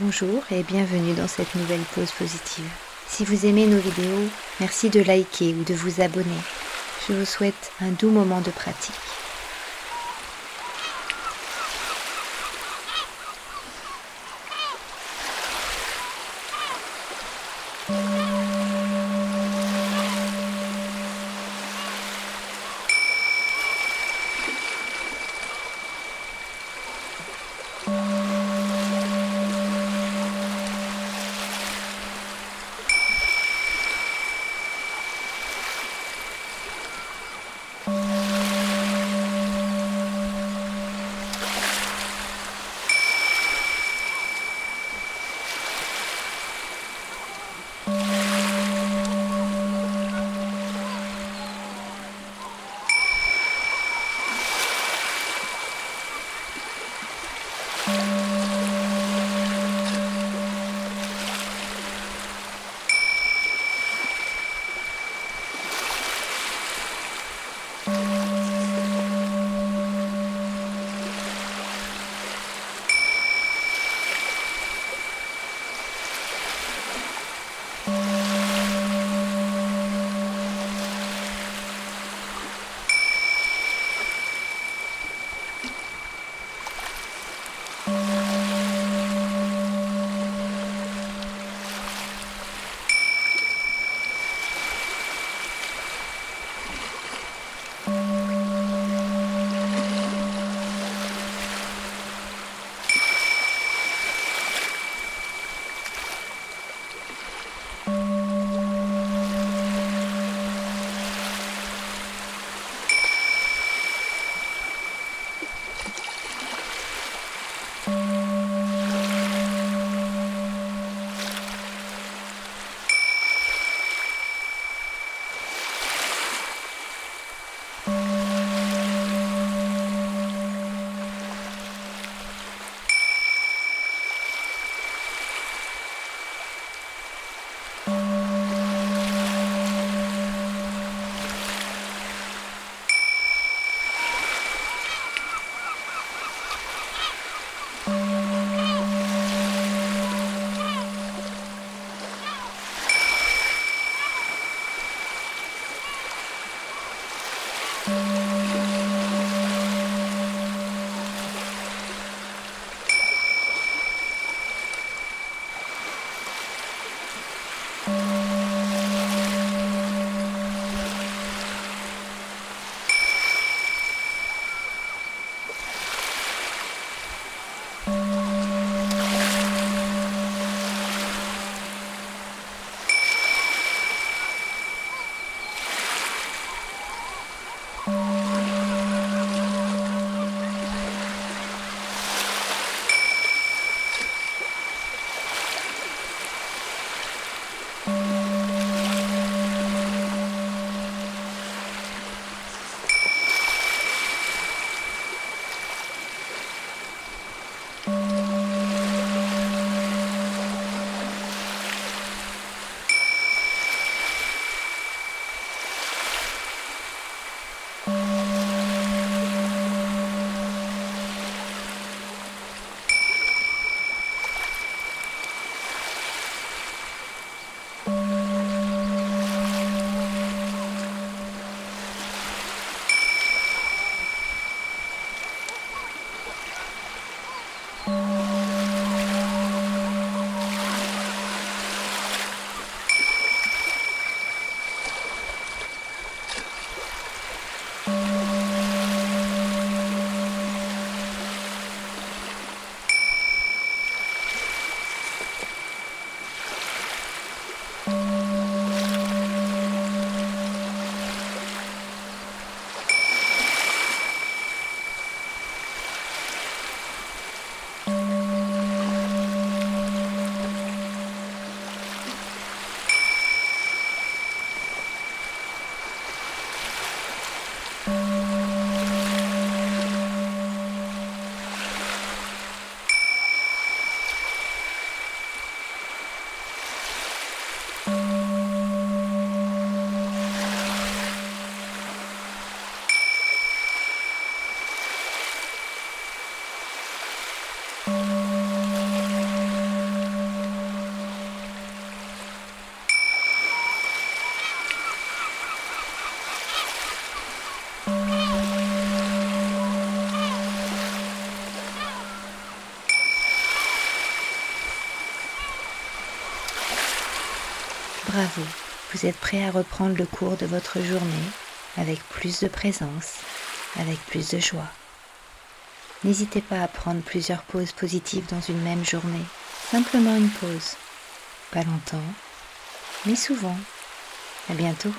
Bonjour et bienvenue dans cette nouvelle pause positive. Si vous aimez nos vidéos, merci de liker ou de vous abonner. Je vous souhaite un doux moment de pratique. bravo, vous êtes prêt à reprendre le cours de votre journée avec plus de présence, avec plus de joie. N'hésitez pas à prendre plusieurs pauses positives dans une même journée. Simplement une pause. Pas longtemps, mais souvent. À bientôt.